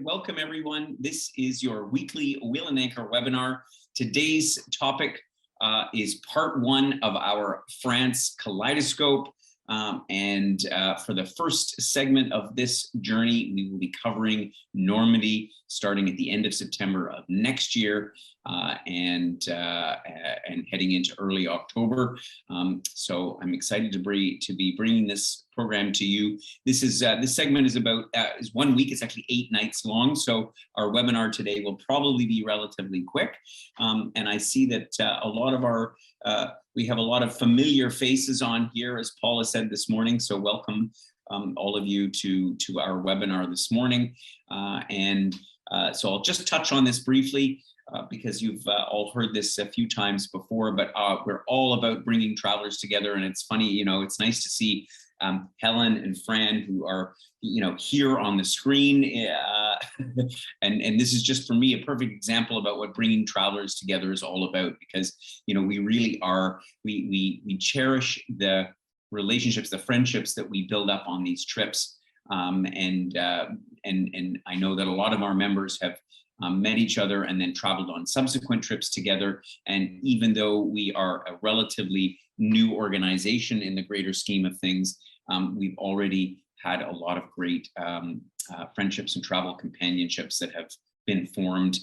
welcome everyone. This is your weekly Wheel and Anchor webinar. Today's topic is part one of our France Kaleidoscope. For the first segment of this journey, we will be covering Normandy starting at the end of September of next year and heading into early October. So I'm excited to be bringing this program to you. This segment is about is 1 week. It's actually 8 nights long. So our webinar today will probably be relatively quick. And I see that a lot of our we have a lot of familiar faces on here, as Paula said this morning. So welcome all of you to our webinar this morning. So I'll just touch on this briefly because you've all heard this a few times before, but we're all about bringing travelers together. And it's funny, you know, it's nice to see Helen and Fran, who are, you know, here on the screen. And this is just for me a perfect example about what bringing travelers together is all about, because, you know, we really are, we cherish the relationships, the friendships that we build up on these trips. And I know that a lot of our members have met each other and then traveled on subsequent trips together. And even though we are a relatively new organization in the greater scheme of things, we've already had a lot of great friendships and travel companionships that have been formed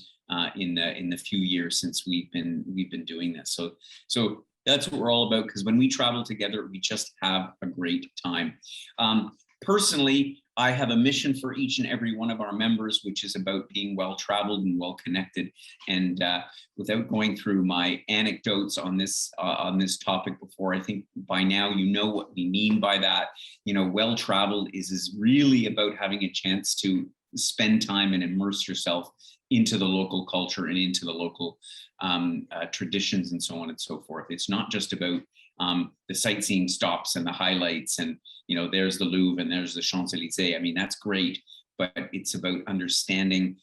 in the few years since we've been doing this. So that's what we're all about, because when we travel together, we just have a great time. Personally, I have a mission for each and every one of our members, which is about being well-traveled and well-connected. And without going through my anecdotes on this topic before, I think by now you know what we mean by that. You know, well-traveled is really about having a chance to spend time and immerse yourself into the local culture and into the local traditions and so on and so forth. It's not just about the sightseeing stops and the highlights and, you know, there's the Louvre and there's the Champs-Élysées. I mean, that's great, but it's about understanding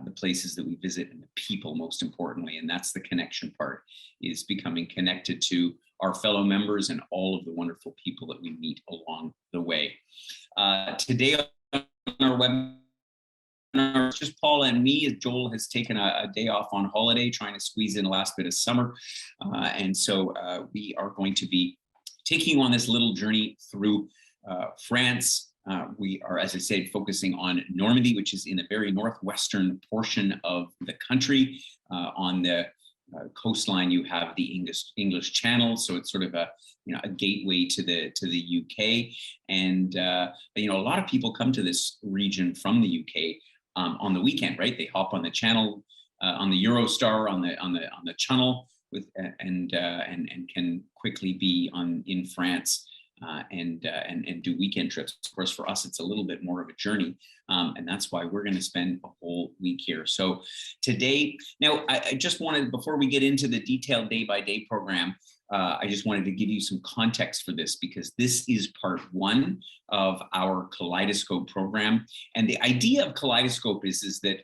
the places that we visit and the people, most importantly. And that's the connection part, is becoming connected to our fellow members and all of the wonderful people that we meet along the way. Today on our webinar, it's just Paula and me, as Joel has taken a day off on holiday, trying to squeeze in the last bit of summer. And so we are going to be taking you on this little journey through France. We are, as I said, focusing on Normandy, which is in the very northwestern portion of the country. On the coastline, you have the English Channel, so it's sort of a gateway to the UK. And you know, a lot of people come to this region from the UK on the weekend, right? They hop on the Channel, on the Eurostar, on the Channel, and can quickly be in France. And do weekend trips. Of course, for us, it's a little bit more of a journey. And that's why we're going to spend a whole week here. So today, now I just wanted, before we get into the detailed day-by-day program, I just wanted to give you some context for this, because this is part one of our Kaleidoscope program. And the idea of Kaleidoscope is that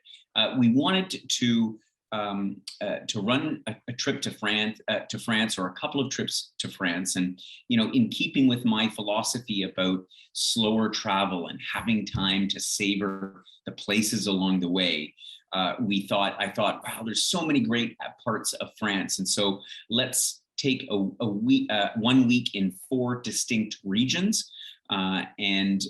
we wanted to run a trip to France, or a couple of trips to France. And, you know, in keeping with my philosophy about slower travel and having time to savor the places along the way, I thought, wow, there's so many great parts of France. And so let's take a week, 1 week in 4 distinct regions. And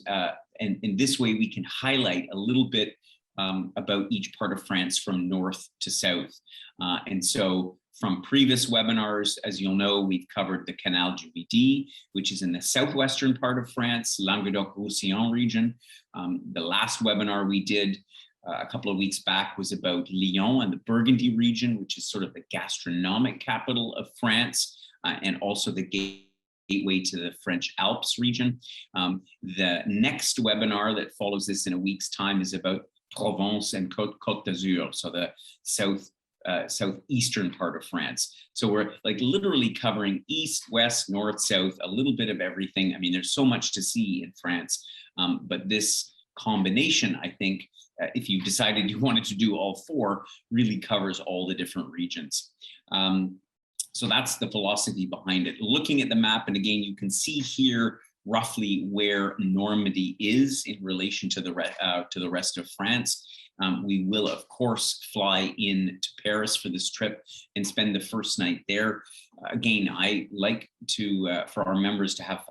in this way, we can highlight a little bit about each part of France from north to south. And so from previous webinars, as you'll know, we've covered the Canal du Midi, which is in the southwestern part of France, Languedoc-Roussillon region. The last webinar we did a couple of weeks back was about Lyon and the Burgundy region, which is sort of the gastronomic capital of France, and also the gateway to the French Alps region. The next webinar that follows this in a week's time is about Provence and Côte d'Azur, so the southeastern part of France. So we're like literally covering east, west, north, south, a little bit of everything. I mean, there's so much to see in France, but this combination, I think, if you decided you wanted to do all 4, really covers all the different regions. So that's the philosophy behind it. Looking at the map, and again, you can see here roughly where Normandy is in relation to the rest of France. We will, of course, fly in to Paris for this trip and spend the first night there. Again, I like to for our members to have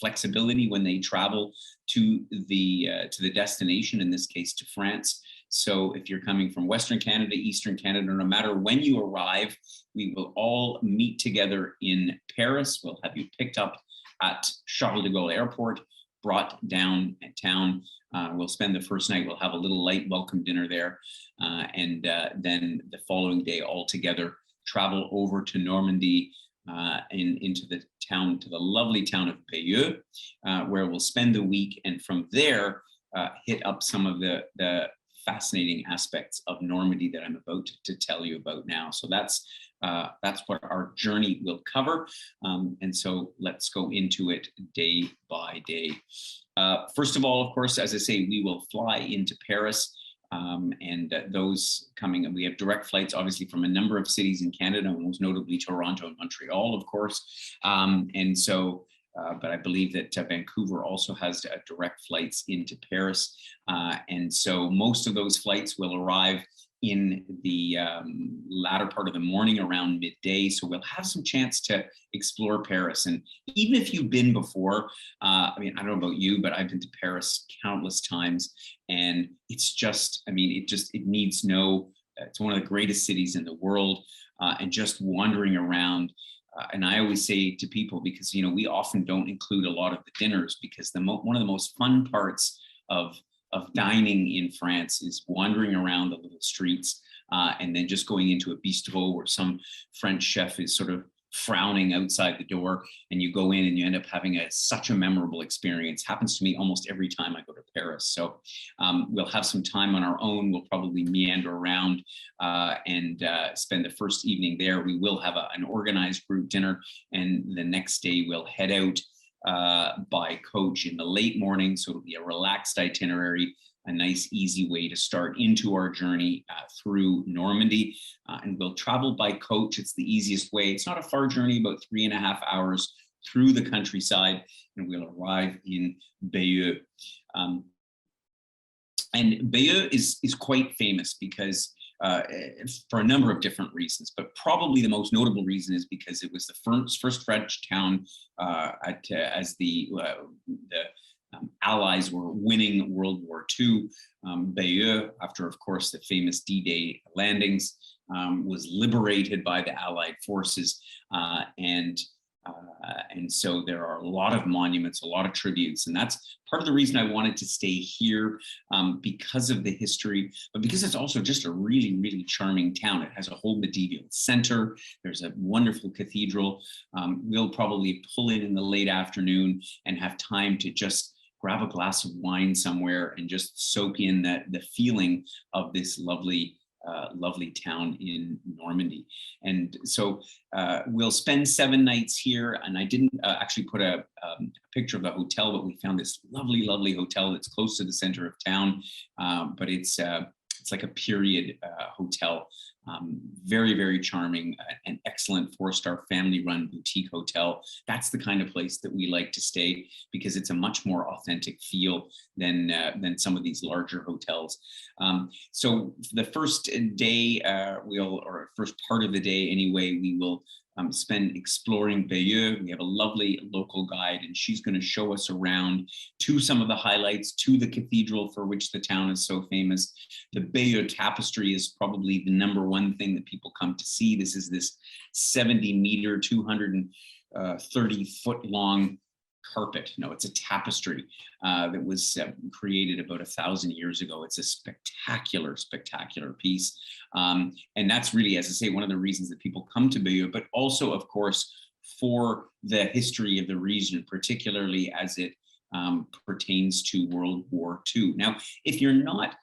flexibility when they travel to the destination, in this case to France. So if you're coming from Western Canada, Eastern Canada, no matter when you arrive, we will all meet together in Paris. We'll have you picked up at Charles de Gaulle Airport, brought down at town. We'll spend the first night. We'll have a little light welcome dinner there. And then the following day all together, travel over to Normandy into the town, to the lovely town of Bayeux, where we'll spend the week. And from there, hit up some of the fascinating aspects of Normandy that I'm about to tell you about now. So that's what our journey will cover. And so let's go into it day by day. First of all, of course, as I say, we will fly into Paris. And those coming, and we have direct flights, obviously, from a number of cities in Canada, most notably Toronto and Montreal, of course. And so, but I believe that Vancouver also has direct flights into Paris. And so most of those flights will arrive in the latter part of the morning, around midday. So we'll have some chance to explore Paris. And even if you've been before, I mean, I don't know about you, but I've been to Paris countless times. And it's just, I mean, it needs no, it's one of the greatest cities in the world. And just wandering around. And I always say to people, because, you know, we often don't include a lot of the dinners, because one of the most fun parts of dining in France is wandering around the little streets and then just going into a bistro where some French chef is sort of frowning outside the door, and you go in and you end up having such a memorable experience. Happens to me almost every time I go to Paris. So we'll have some time on our own. We'll probably meander around and spend the first evening there. We will have an organized group dinner, and the next day we'll head out by coach in the late morning. So it'll be a relaxed itinerary, a nice, easy way to start into our journey through Normandy. And we'll travel by coach. It's the easiest way. It's not a far journey, about 3.5 hours through the countryside, and we'll arrive in Bayeux. And Bayeux is quite famous because for a number of different reasons, but probably the most notable reason is because it was the first French town as the Allies were winning World War II. Bayeux, after, of course, the famous D-Day landings, was liberated by the Allied forces. And so there are a lot of monuments, a lot of tributes, and that's part of the reason I wanted to stay here, because of the history, but because it's also just a really, really charming town. It has a whole medieval center. There's a wonderful cathedral. We'll probably pull in the late afternoon and have time to just grab a glass of wine somewhere and just soak in the feeling of this lovely town in Normandy. And so we'll spend 7 nights here. And I didn't actually put a picture of the hotel, but we found this lovely, lovely hotel that's close to the center of town. But it's like a period hotel. Very, very charming, an excellent 4-star family-run boutique hotel. That's the kind of place that we like to stay, because it's a much more authentic feel than some of these larger hotels. So the first day, or first part of the day anyway, we will spend exploring Bayeux. We have a lovely local guide, and she's going to show us around to some of the highlights, to the cathedral for which the town is so famous. The Bayeux tapestry is probably the number one thing that people come to see. This is this 70-meter, 230-foot long carpet. No, it's a tapestry that was created about 1,000 years ago. It's a spectacular, spectacular piece. And that's really, as I say, one of the reasons that people come to Bayeux, but also, of course, for the history of the region, particularly as it pertains to World War II. Now, if you're not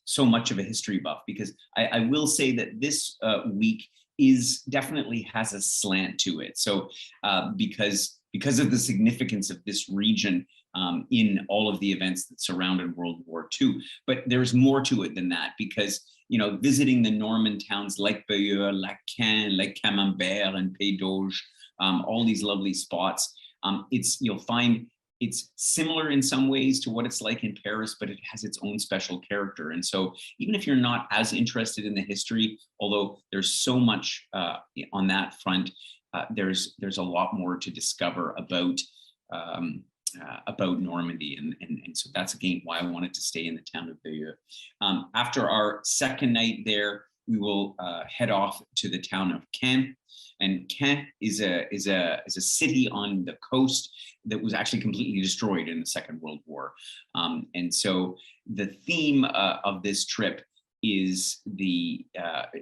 so much of a history buff, because I will say that this week definitely has a slant to it. So because of the significance of this region in all of the events that surrounded World War II. But there's more to it than that, because, you know, visiting the Norman towns like Bayeux, like Caen, like Camembert and Pays d'Auge, all these lovely spots, you'll find it's similar in some ways to what it's like in Paris, but it has its own special character. And so even if you're not as interested in the history, although there's so much on that front, there's a lot more to discover about Normandy. And so that's again why I wanted to stay in the town of Bayeux. After our second night there, we will head off to the town of Caen. And Caen is a city on the coast that was actually completely destroyed in the Second World War. And so the theme of this trip is the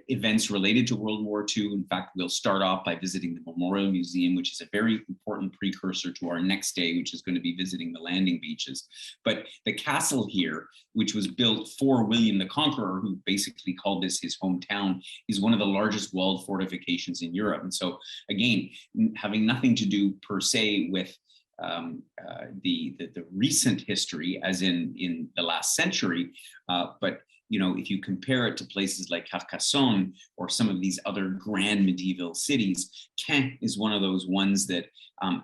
events related to World War II. In fact, we'll start off by visiting the Memorial Museum, which is a very important precursor to our next day, which is going to be visiting the landing beaches. But the castle here, which was built for William the Conqueror, who basically called this his hometown, is one of the largest walled fortifications in Europe. And so again, having nothing to do per se with the recent history, as in the last century, but you know, if you compare it to places like Carcassonne or some of these other grand medieval cities, Caen is one of those ones that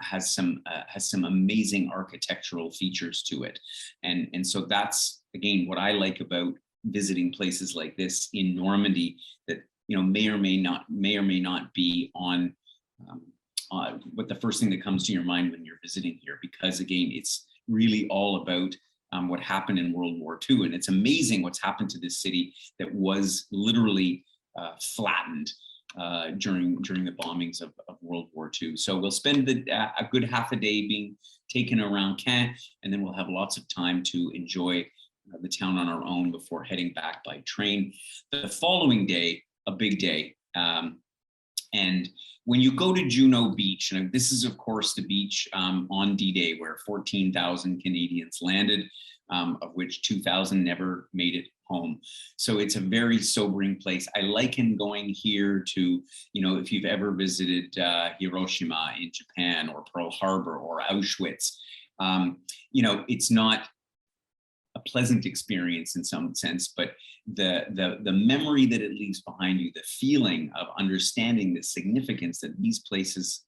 has some amazing architectural features to it, and so that's again what I like about visiting places like this in Normandy, that you know may or may not be on what the first thing that comes to your mind when you're visiting here, because again, it's really all about what happened in World War II. And it's amazing what's happened to this city that was literally flattened during the bombings of World War II. So we'll spend a good half a day being taken around Caen, and then we'll have lots of time to enjoy the town on our own before heading back by train. The following day, a big day. And when you go to Juno Beach, and this is, of course, the beach on D-Day where 14,000 Canadians landed, of which 2,000 never made it home. So it's a very sobering place. I liken going here to, you know, if you've ever visited Hiroshima in Japan, or Pearl Harbor or Auschwitz, you know, it's not a pleasant experience in some sense, but the memory that it leaves behind you, the feeling of understanding the significance that these places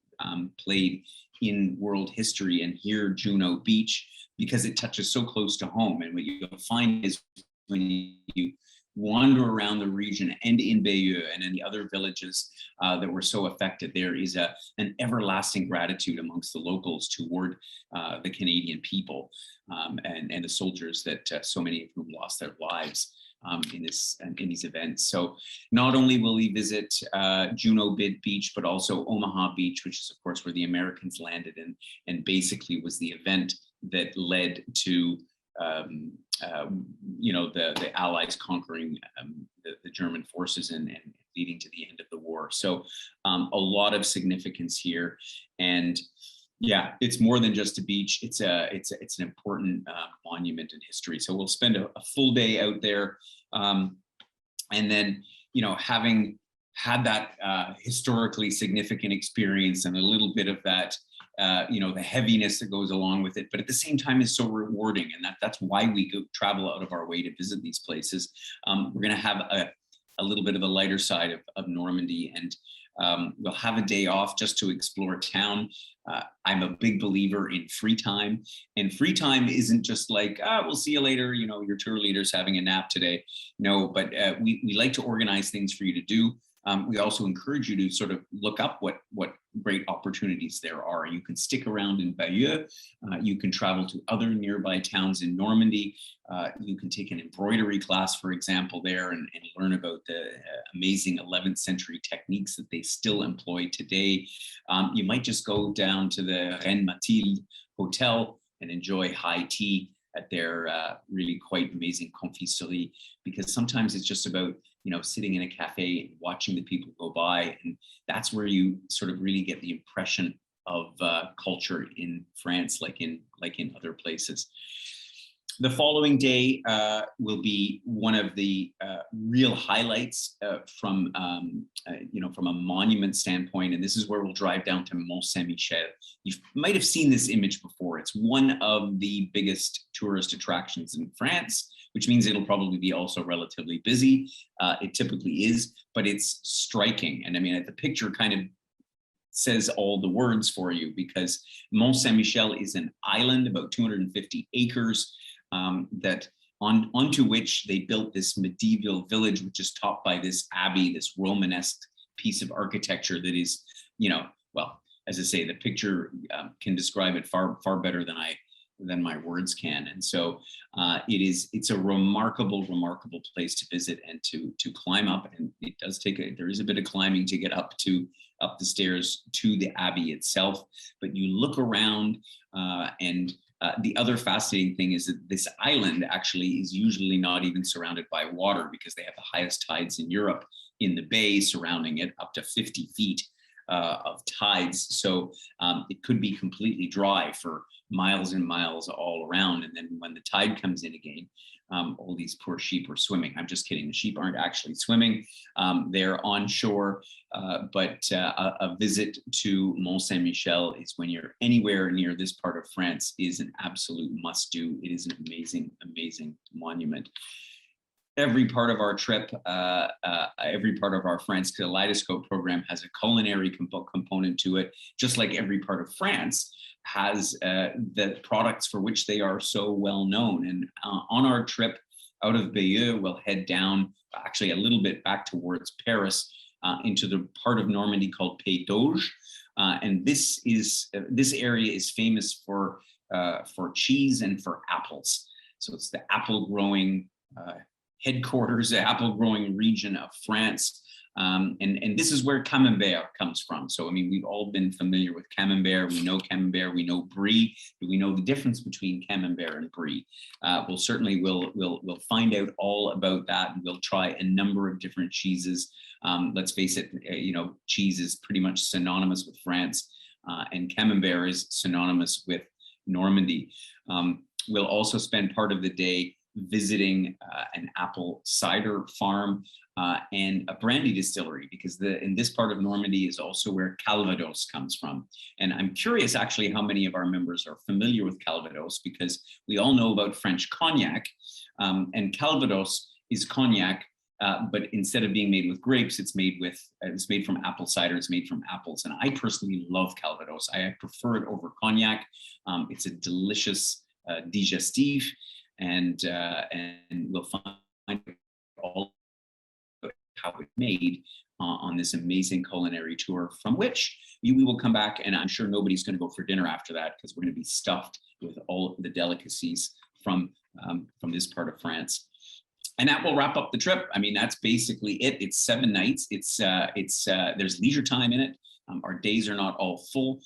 played in world history, and here Juno Beach, because it touches so close to home. And what you'll find is when you wander around the region and in Bayeux and in the other villages that were so affected, there is an everlasting gratitude amongst the locals toward the Canadian people and the soldiers that so many of whom lost their lives in these events. So not only will we visit Juno Beach, but also Omaha Beach, which is of course where the Americans landed and basically was the event that led to you know, the Allies conquering the German forces and leading to the end of the war. So a lot of significance here, and yeah, it's more than just a beach. It's an important monument in history. So we'll spend a full day out there, and then, you know, having had that historically significant experience and a little bit of that, you know, the heaviness that goes along with it, but at the same time is so rewarding, and that's why we go travel out of our way to visit these places. We're going to have a little bit of a lighter side of Normandy, and we'll have a day off just to explore town. I'm a big believer in free time, and free time isn't just like, we'll see you later, you know, your tour leader's having a nap today. No, but we like to organize things for you to do. We also encourage you to sort of look up what great opportunities there are. You can stick around in Bayeux. You can travel to other nearby towns in Normandy. You can take an embroidery class, for example, there and learn about the amazing 11th century techniques that they still employ today. You might just go down to the Reine Mathilde Hotel and enjoy high tea at their really quite amazing confiserie, because sometimes it's just about, you know, sitting in a cafe and watching the people go by, and that's where you sort of really get the impression of culture in France, like in other places. The following day will be one of the real highlights from you know, from a monument standpoint, and this is where we'll drive down to Mont Saint-Michel. You might have seen this image before. It's one of the biggest tourist attractions in France, which means it'll probably be also relatively busy. It typically is, but it's striking. And I mean, the picture kind of says all the words for you, because Mont Saint-Michel is an island, about 250 acres, that onto which they built this medieval village, which is topped by this abbey, this Romanesque piece of architecture that is, well, as I say, the picture can describe it far better than my words can. And so it's a remarkable place to visit and to climb up. And it does there is a bit of climbing to get up the stairs to the abbey itself. But you look around, and the other fascinating thing is that this island actually is usually not even surrounded by water, because they have the highest tides in Europe in the bay surrounding it, up to 50 feet of tides. So it could be completely dry for miles and miles all around. And then when the tide comes in again, all these poor sheep are swimming. I'm just kidding. The sheep aren't actually swimming. They're on shore. But a visit to Mont Saint-Michel is, when you're anywhere near this part of France, is an absolute must do. It is an amazing, amazing monument. Every part of our trip, every part of our France Kaleidoscope program has a culinary component to it, just like every part of France has the products for which they are so well known. And on our trip out of Bayeux, we'll head down, actually a little bit back towards Paris, into the part of Normandy called Pays d'Auge. And this area is famous for cheese and for apples. So it's the apple growing headquarters, the apple growing region of France. And this is where Camembert comes from. So, I mean, we've all been familiar with Camembert. We know Camembert, we know Brie. Do we know the difference between Camembert and Brie? We'll find out all about that. And we'll try a number of different cheeses. Let's face it, cheese is pretty much synonymous with France, and Camembert is synonymous with Normandy. We'll also spend part of the day visiting an apple cider farm and a brandy distillery, because in this part of Normandy is also where Calvados comes from. And I'm curious actually how many of our members are familiar with Calvados, because we all know about French cognac, and Calvados is cognac, but instead of being made with grapes, it's made from apple cider. It's made from apples, and I personally love Calvados. I prefer it over cognac. It's a delicious digestif. And we'll find all how it's made on this amazing culinary tour, from which we will come back, and I'm sure nobody's going to go for dinner after that, because we're going to be stuffed with all of the delicacies from this part of France. And that will wrap up the trip. I mean, that's basically it. It's 7 nights. There's leisure time in it. Our days are not all full,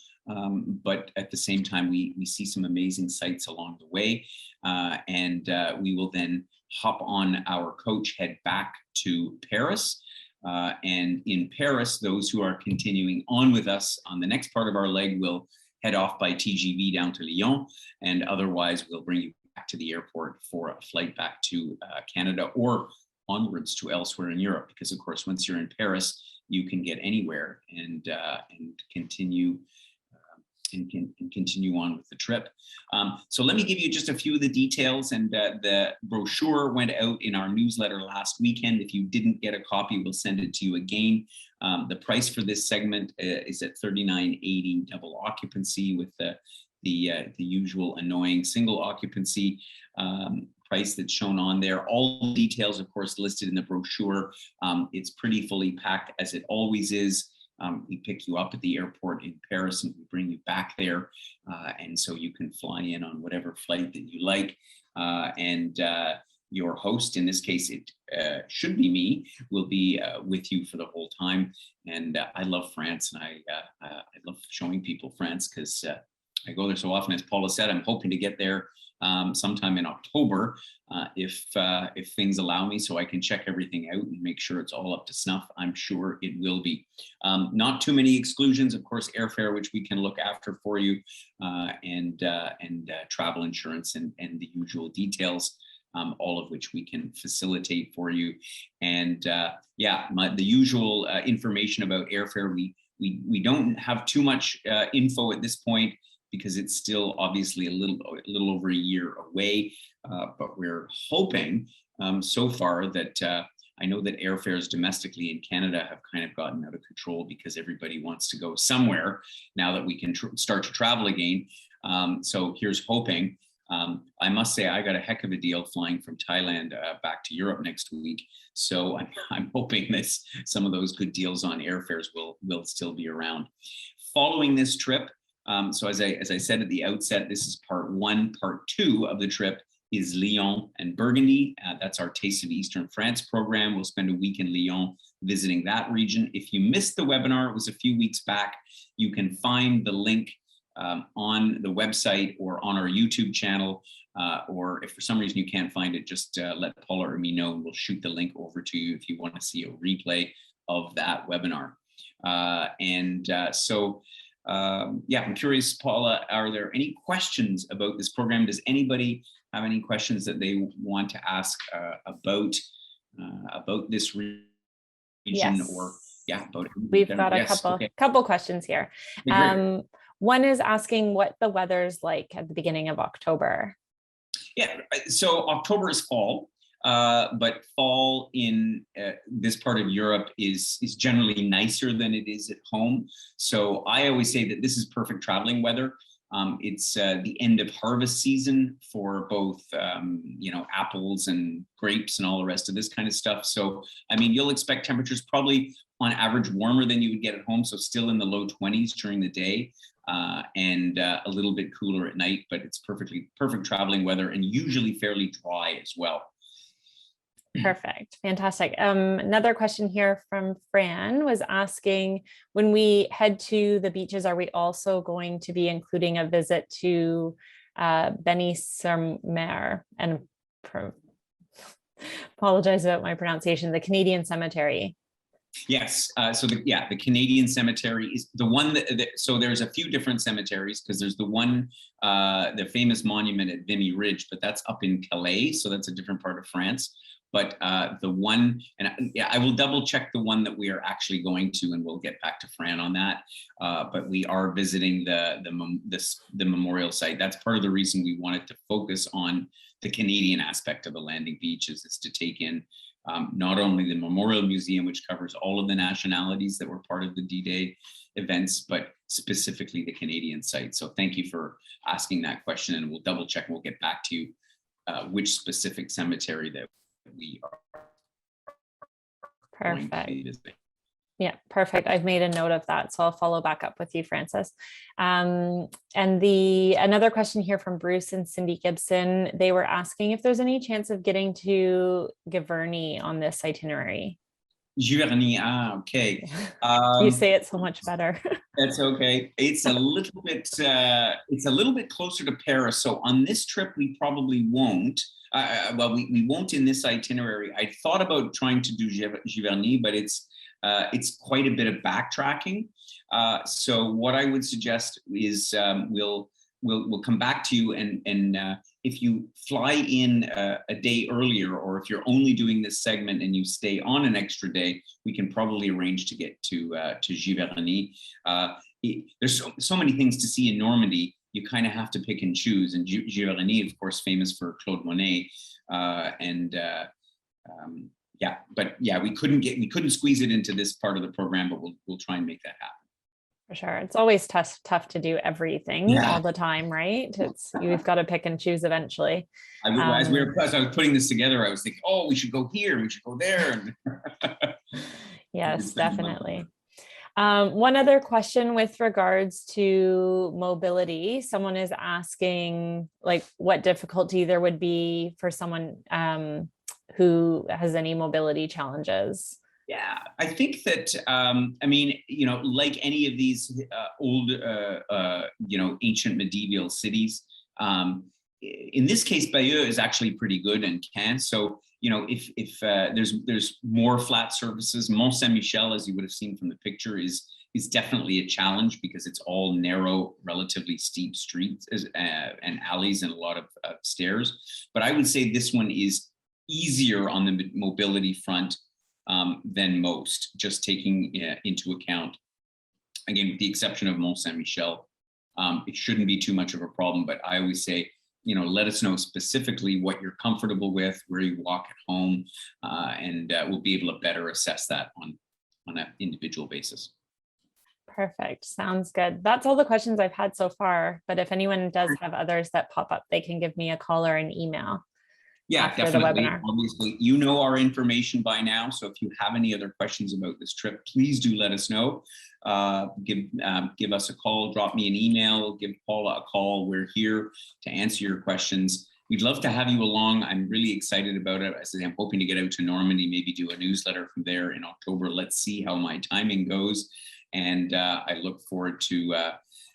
but at the same time, we see some amazing sights along the way. And we will then hop on our coach, head back to Paris. And in Paris, those who are continuing on with us on the next part of our leg will head off by TGV down to Lyon. And otherwise, we'll bring you back to the airport for a flight back to Canada, or onwards to elsewhere in Europe. Because, of course, once you're in Paris, you can get anywhere and continue continue on with the trip. So let me give you just a few of the details. And the brochure went out in our newsletter last weekend. If you didn't get a copy, we'll send it to you again. The price for this segment is at $39.80 double occupancy, with the usual annoying single occupancy price that's shown on there. All the details, of course, listed in the brochure. It's pretty fully packed, as it always is. We pick you up at the airport in Paris and we bring you back there. And so you can fly in on whatever flight that you like. And your host, in this case, it should be me, will be with you for the whole time. And I love France, and I love showing people France, because I go there so often. As Paula said, I'm hoping to get there sometime in October, if things allow me, so I can check everything out and make sure it's all up to snuff. I'm sure it will be. Not too many exclusions, of course, airfare, which we can look after for you, and travel insurance and the usual details, all of which we can facilitate for you. And the usual information about airfare. We don't have too much info at this point, because it's still obviously a little over a year away. But we're hoping so far that I know that airfares domestically in Canada have kind of gotten out of control because everybody wants to go somewhere now that we can start to travel again. So here's hoping. I must say I got a heck of a deal flying from Thailand back to Europe next week. So I'm hoping that some of those good deals on airfares will still be around. Following this trip, so as I said at the outset, this is part one. Part two of the trip is Lyon and Burgundy. That's our Taste of Eastern France program. We'll spend a week in Lyon visiting that region. If you missed the webinar, it was a few weeks back. You can find the link on the website or on our YouTube channel, or if for some reason you can't find it, just let Paula or me know, and we'll shoot the link over to you if you want to see a replay of that webinar. Yeah, I'm curious, Paula, are there any questions about this program? Does anybody have any questions that they want to ask about this region? Yes. Or yeah, about we've got a couple questions here. One is asking what the weather's like at the beginning of October. Yeah, so October is fall. But fall in this part of Europe is generally nicer than it is at home. So I always say that this is perfect traveling weather. It's the end of harvest season for both, apples and grapes and all the rest of this kind of stuff. So, I mean, you'll expect temperatures probably on average warmer than you would get at home. So still in the low 20s during the day. And a little bit cooler at night, but it's perfect traveling weather and usually fairly dry as well. Perfect. Fantastic. Another question here from Fran was asking, when we head to the beaches, are we also going to be including a visit to Benny-sur-Mer? And apologize about my pronunciation, the Canadian cemetery. Yes. So the Canadian cemetery is the one so there's a few different cemeteries, because there's the one, the famous monument at Vimy Ridge, but that's up in Calais. So that's a different part of France. But the one, and I will double check the one that we are actually going to, and we'll get back to Fran on that. But we are visiting the memorial site. That's part of the reason we wanted to focus on the Canadian aspect of the landing beaches, is to take in not only the Memorial Museum, which covers all of the nationalities that were part of the D-Day events, but specifically the Canadian site. So thank you for asking that question, and we'll double check and we'll get back to you which specific cemetery that we are perfect. Going to be visiting. Yeah, perfect. I've made a note of that, so I'll follow back up with you, Francis. And another question here from Bruce and Cindy Gibson. They were asking if there's any chance of getting to Giverny on this itinerary. Giverny, okay. You say it so much better. That's okay. It's a little bit. It's a little bit closer to Paris. So on this trip, we probably won't. Well, we won't in this itinerary. I thought about trying to do Giverny, but it's quite a bit of backtracking. So what I would suggest is we'll come back to you, and if you fly in a day earlier, or if you're only doing this segment and you stay on an extra day, we can probably arrange to get to Giverny. There's so many things to see in Normandy. You kind of have to pick and choose. And Giverny, of course, famous for Claude Monet, yeah, but yeah, we couldn't squeeze it into this part of the program, but we'll try and make that happen. For sure. It's always tough to do everything all the time, right? You've got to pick and choose eventually. As I was putting this together, I was thinking, oh, we should go here, we should go there. Yes, definitely. One other question with regards to mobility. Someone is asking, like, what difficulty there would be for someone who has any mobility challenges. Yeah, I think that, I mean, like any of these old, ancient medieval cities, in this case, Bayeux is actually pretty good and can. So, if there's more flat surfaces, Mont Saint-Michel, as you would have seen from the picture, is definitely a challenge, because it's all narrow, relatively steep streets and alleys and a lot of stairs. But I would say this one is easier on the mobility front than most, just taking into account, again, with the exception of Mont Saint-Michel, it shouldn't be too much of a problem. But I always say, let us know specifically what you're comfortable with, where you walk at home, and we'll be able to better assess that on an individual basis. Perfect. Sounds good. That's all the questions I've had so far. But if anyone does have others that pop up, they can give me a call or an email. Yeah, after definitely. the webinar. Obviously, you know our information by now. So if you have any other questions about this trip, please do let us know. Give us a call, drop me an email, give Paula a call. We're here to answer your questions. We'd love to have you along. I'm really excited about it. As I say, I'm hoping to get out to Normandy, maybe do a newsletter from there in October. Let's see how my timing goes. And I look forward to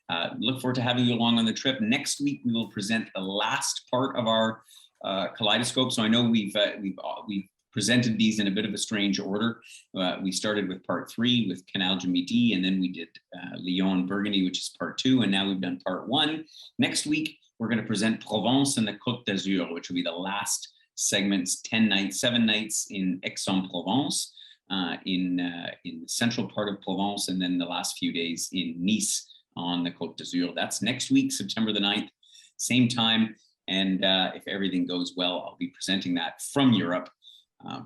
having you along on the trip. Next week, we will present the last part of our Kaleidoscope. So I know we've presented these in a bit of a strange order. We started with part 3 with Canal du Midi, and then we did Lyon and Burgundy, which is part 2, and now we've done part 1. Next week, we're going to present Provence and the Côte d'Azur, which will be the last segments, 7 nights in Aix-en-Provence, in the central part of Provence, and then the last few days in Nice on the Côte d'Azur. That's next week, September the 9th, same time. And if everything goes well, I'll be presenting that from Europe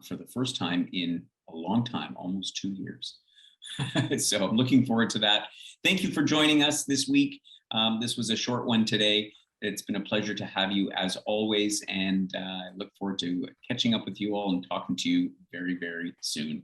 for the first time in a long time, almost 2 years. So I'm looking forward to that. Thank you for joining us this week. This was a short one today. It's been a pleasure to have you as always, and I look forward to catching up with you all and talking to you very, very soon.